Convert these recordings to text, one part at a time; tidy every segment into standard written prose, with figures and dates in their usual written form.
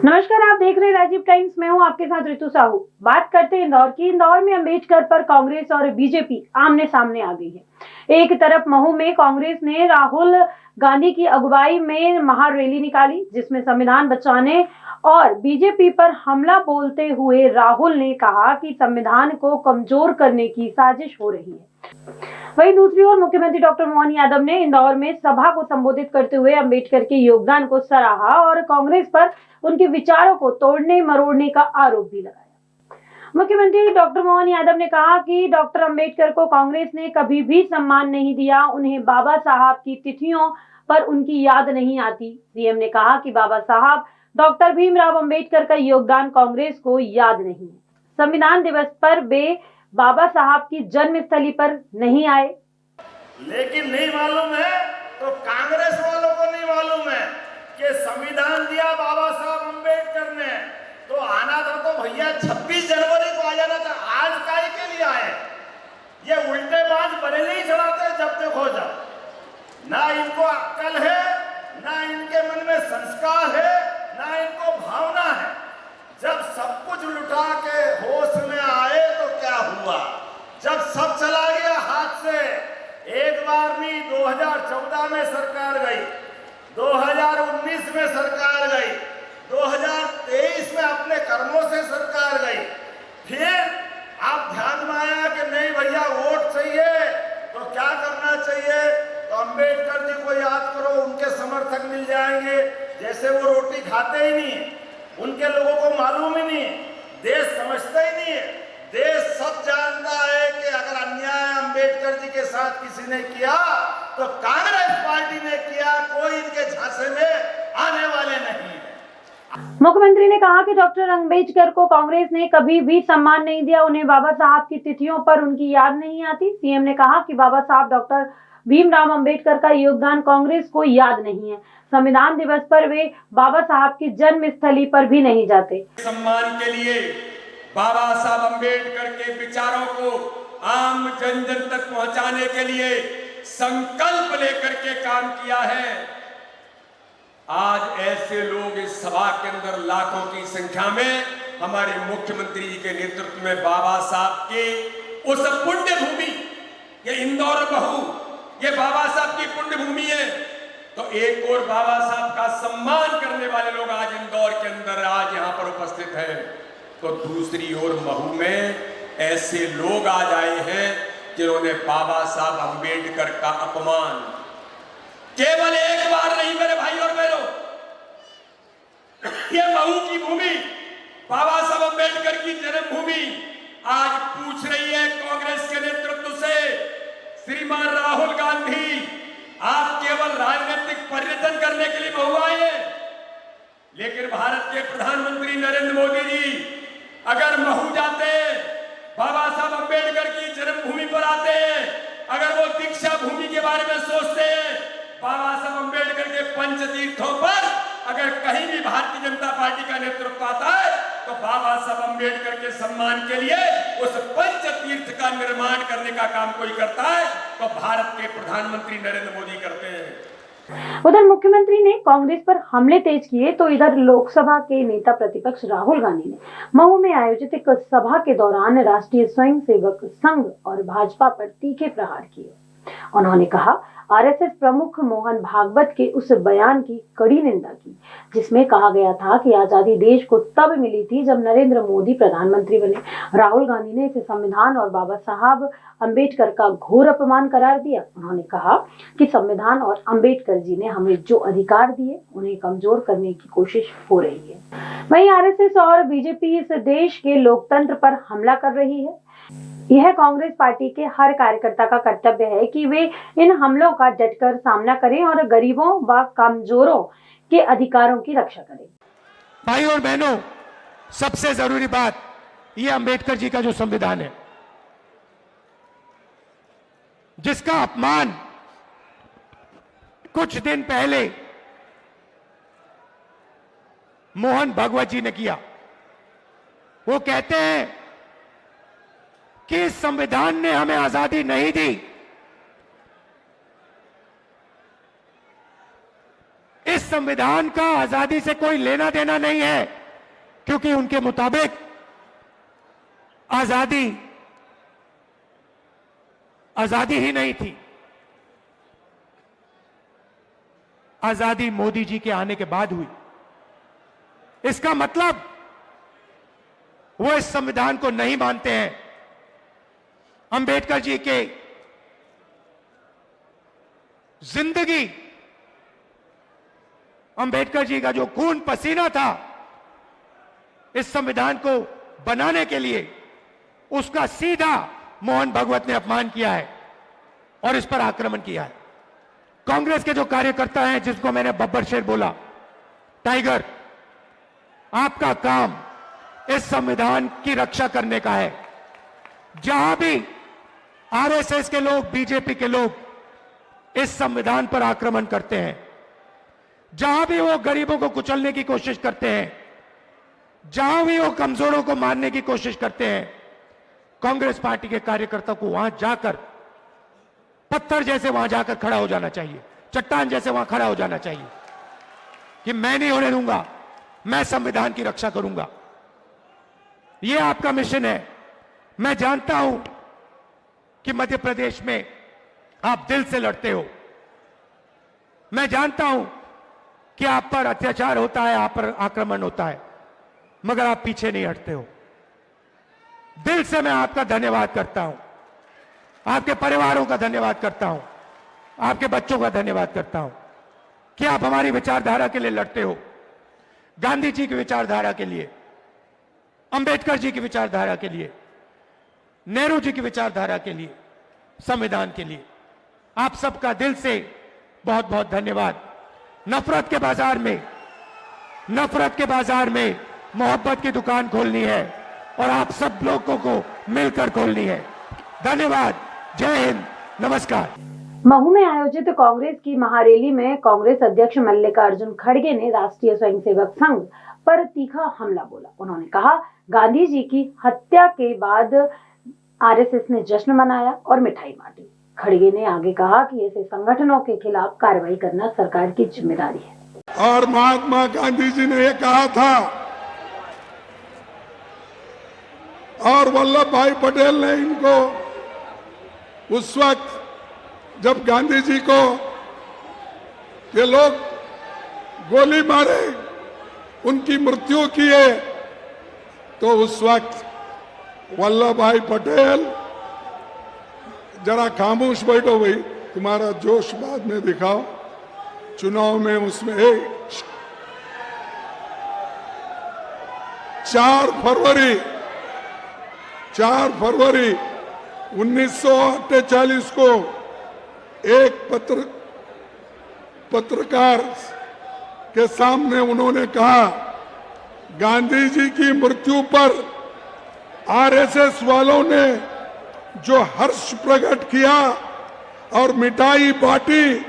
नमस्कार, आप देख रहे हैं राजीव टाइम्स। में हूं आपके साथ ऋतु साहू। बात करते हैं इंदौर की। इंदौर में अंबेडकर पर कांग्रेस और बीजेपी आमने सामने आ गई है। एक तरफ महू में कांग्रेस ने राहुल गांधी की अगुवाई में महारैली निकाली, जिसमें संविधान बचाने और बीजेपी पर हमला बोलते हुए राहुल ने कहा कि संविधान को कमजोर करने की साजिश हो रही है। वहीं दूसरी ओर मुख्यमंत्री डॉक्टर मोहन यादव ने इंदौर में सभा को संबोधित करते हुए अंबेडकर के योगदान को सराहा और कांग्रेस पर उनके विचारों को तोड़ने मरोड़ने का आरोप भी लगाया। मुख्यमंत्री डॉक्टर मोहन यादव ने कहा कि डॉक्टर अंबेडकर को कांग्रेस ने कभी भी सम्मान नहीं दिया। उन्हें बाबा साहब की तिथियों पर उनकी याद नहीं आती। सीएम ने कहा कि बाबा साहब डॉक्टर भीमराव अंबेडकर का योगदान कांग्रेस को याद नहीं है। संविधान दिवस पर वे बाबा साहब की जन्मस्थली पर नहीं आए। लेकिन नहीं मालूम है तो कांग्रेस वालों को नहीं मालूम है कि संविधान दिया बाबा साहब अंबेडकर ने, तो आना था तो भैया 26 जनवरी को आ जाना था। आज काहे के लिए आए? ये उल्टे बाज बरेली चढ़ाते जब देखो जब। ना इनको अक्ल है, ना इनके मन में संस्कार है, ना इनको भावना है। जब सब कुछ लुटा के होश में आए तो क्या हुआ? जब सब चला गया हाथ से। एक बार नहीं, 2014 में सरकार गई, 2019 में सरकार गई, 2023 में अपने कर्मों से सरकार गई। फिर आप ध्यान में आया कि नहीं भैया वोट चाहिए तो क्या करना चाहिए? तो अंबेडकर जी को याद करो, उनके समर्थक मिल जाएंगे। जैसे वो रोटी खाते ही नहीं, उनके लोगों को मालूम ही नहीं, देश समझता ही नहीं है। देश सब जानता है कि अगर अन्याय अंबेडकर जी के साथ किसी ने किया तो कांग्रेस पार्टी ने किया, कोई इनके झांसे में आने वाले नहीं है। मुख्यमंत्री ने कहा कि डॉक्टर अंबेडकर को कांग्रेस ने कभी भी सम्मान नहीं दिया। उन्हें बाबा साहब की तिथियों पर उनकी याद नहीं आती। सीएम ने कहा कि बाबा साहब डॉक्टर भीमराव अंबेडकर का योगदान कांग्रेस को याद नहीं है। संविधान दिवस पर वे बाबा साहब की जन्मस्थली पर भी नहीं जाते। सम्मान के लिए बाबा साहब अंबेडकर के विचारों को आम जन जन तक पहुंचाने के लिए संकल्प लेकर के काम किया है। आज ऐसे लोग इस सभा के अंदर लाखों की संख्या में हमारे मुख्यमंत्री जी के नेतृत्व में बाबा साहब के उस पुण्य भूमि, ये इंदौर महू, ये बाबा साहब की पुण्य भूमि है। तो एक और बाबा साहब का सम्मान करने वाले लोग आज इंदौर के अंदर आज यहाँ पर उपस्थित हैं, तो दूसरी ओर महू में ऐसे लोग आज आए हैं जिन्होंने बाबा साहब अंबेडकर का अपमान केवल एक बार नहीं, मेरे भाई और बहनों, ये महू की भूमि, बाबा साहब अंबेडकर की जन्मभूमि आज पूछ रही है कांग्रेस के नेतृत्व से, श्रीमान राहुल गांधी, आप केवल राजनीतिक पर्यटन करने के लिए महू आए हैं, लेकिन भारत के प्रधानमंत्री नरेंद्र मोदी जी अगर महू जाते, बाबा साहब अंबेडकर की जन्मभूमि पर आते, अगर वो दीक्षा भूमि के बारे में सोचते, बाबा साहब अंबेडकर के पंच तीर्थों पर अगर कहीं भी भारतीय जनता पार्टी का नेतृत्व आता है तो बाबा साहब अंबेडकर के सम्मान के लिए उस पंच तीर्थ का निर्माण करने का काम कोई करता है तो भारत के प्रधानमंत्री नरेंद्र मोदी करते हैं। उधर मुख्यमंत्री ने कांग्रेस पर हमले तेज किए तो इधर लोकसभा के नेता प्रतिपक्ष राहुल गांधी ने महू में आयोजित एक सभा के दौरान राष्ट्रीय स्वयंसेवक संघ और भाजपा पर तीखे प्रहार किए। उन्होंने कहा, आरएसएस प्रमुख मोहन भागवत के उस बयान की कड़ी निंदा की जिसमें कहा गया था कि आजादी देश को तब मिली थी जब नरेंद्र मोदी प्रधानमंत्री बने। राहुल गांधी ने इसे संविधान और बाबा साहब अंबेडकर का घोर अपमान करार दिया। उन्होंने कहा कि संविधान और अंबेडकर जी ने हमें जो अधिकार दिए उन्हें कमजोर करने की कोशिश हो रही है। वहीं आरएसएस और बीजेपी इस देश के लोकतंत्र पर हमला कर रही है। यह कांग्रेस पार्टी के हर कार्यकर्ता का कर्तव्य है कि वे इन हमलों का डटकर सामना करें और गरीबों व कमजोरों के अधिकारों की रक्षा करें। भाई और बहनों, सबसे जरूरी बात, ये अंबेडकर जी का जो संविधान है, जिसका अपमान कुछ दिन पहले मोहन भागवत जी ने किया, वो कहते हैं कि इस संविधान ने हमें आजादी नहीं दी, इस इस संविधान का आजादी से कोई लेना देना नहीं है, क्योंकि उनके मुताबिक आजादी ही नहीं थी। आजादी मोदी जी के आने के बाद हुई। इसका मतलब वो इस संविधान को नहीं मानते हैं। अंबेडकर जी के जिंदगी, अंबेडकर जी का जो खून पसीना था इस संविधान को बनाने के लिए, उसका सीधा मोहन भागवत ने अपमान किया है और इस पर आक्रमण किया है। कांग्रेस के जो कार्यकर्ता हैं, जिसको मैंने बब्बर शेर बोला, टाइगर, आपका काम इस संविधान की रक्षा करने का है। जहां भी आरएसएस के लोग, बीजेपी के लोग इस संविधान पर आक्रमण करते हैं, जहां भी वो गरीबों को कुचलने की कोशिश करते हैं, जहां भी वो कमजोरों को मारने की कोशिश करते हैं, कांग्रेस पार्टी के कार्यकर्ता को वहां जाकर पत्थर जैसे वहां जाकर खड़ा हो जाना चाहिए, चट्टान जैसे वहां खड़ा हो जाना चाहिए कि मैं नहीं होने दूंगा, मैं संविधान की रक्षा करूंगा। यह आपका मिशन है। मैं जानता हूं कि मध्य प्रदेश में आप दिल से लड़ते हो। मैं जानता हूं कि आप पर अत्याचार होता है, आप पर आक्रमण होता है, मगर आप पीछे नहीं हटते हो। दिल से मैं आपका धन्यवाद करता हूं, आपके परिवारों का धन्यवाद करता हूं, आपके बच्चों का धन्यवाद करता हूं कि आप हमारी विचारधारा के लिए लड़ते हो। गांधी जी की विचारधारा के लिए, अंबेडकर जी की विचारधारा के लिए, नेहरू जी की विचारधारा के लिए, संविधान के लिए। आप सबका दिल से बहुत बहुत धन्यवाद। नफरत के बाजार में मोहब्बत की दुकान खोलनी है और आप सब लोगों को मिलकर खोलनी है। धन्यवाद। जय हिंद। नमस्कार। महू में आयोजित कांग्रेस की महारैली में कांग्रेस अध्यक्ष मल्लिकार्जुन खड़गे ने राष्ट्रीय स्वयंसेवक संघ पर तीखा हमला बोला। उन्होंने कहा, गांधी जी की हत्या के बाद आरएसएस ने जश्न मनाया और मिठाई बांटी। खड़गे ने आगे कहा कि ऐसे संगठनों के खिलाफ कार्रवाई करना सरकार की जिम्मेदारी है। और महात्मा गांधी जी ने यह कहा था और वल्लभ भाई पटेल ने इनको उस वक्त जब गांधी जी को ये लोग गोली मारे, उनकी मृत्यु किए, तो उस वक्त वल्लभ भाई पटेल, जरा खामोश बैठो भाई, तुम्हारा जोश बाद में दिखाओ, चुनाव में उसमें 4 फरवरी 1948 को एक पत्रकार के सामने उन्होंने कहा, गांधी जी की मृत्यु पर आरएसएस वालों ने जो हर्ष प्रकट किया और मिठाई बांटी,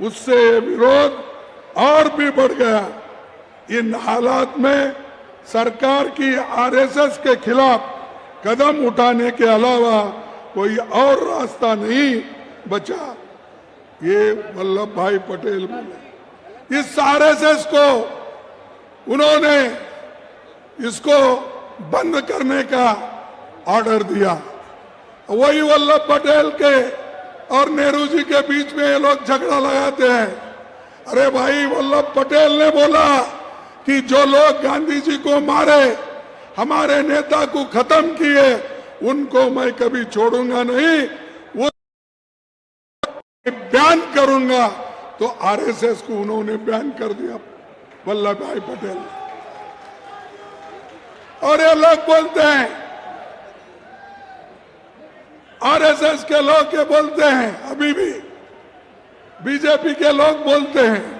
उससे विरोध और भी बढ़ गया। इन हालात में सरकार की आरएसएस के खिलाफ कदम उठाने के अलावा कोई और रास्ता नहीं बचा। ये वल्लभ भाई पटेल बोले। इस आरएसएस को उन्होंने इसको बंद करने का ऑर्डर दिया। वही वल्लभ पटेल के और नेहरू जी के बीच में ये लोग झगड़ा लगाते हैं। अरे भाई, वल्लभ पटेल ने बोला कि जो लोग गांधी जी को मारे, हमारे नेता को खत्म किए, उनको मैं कभी छोड़ूंगा नहीं, वो बयान करूंगा। तो आरएसएस को उन्होंने बयान कर दिया, वल्लभ भाई पटेल। और ये लोग बोलते हैं, आरएसएस के लोग ये बोलते हैं, अभी भी बीजेपी के लोग बोलते हैं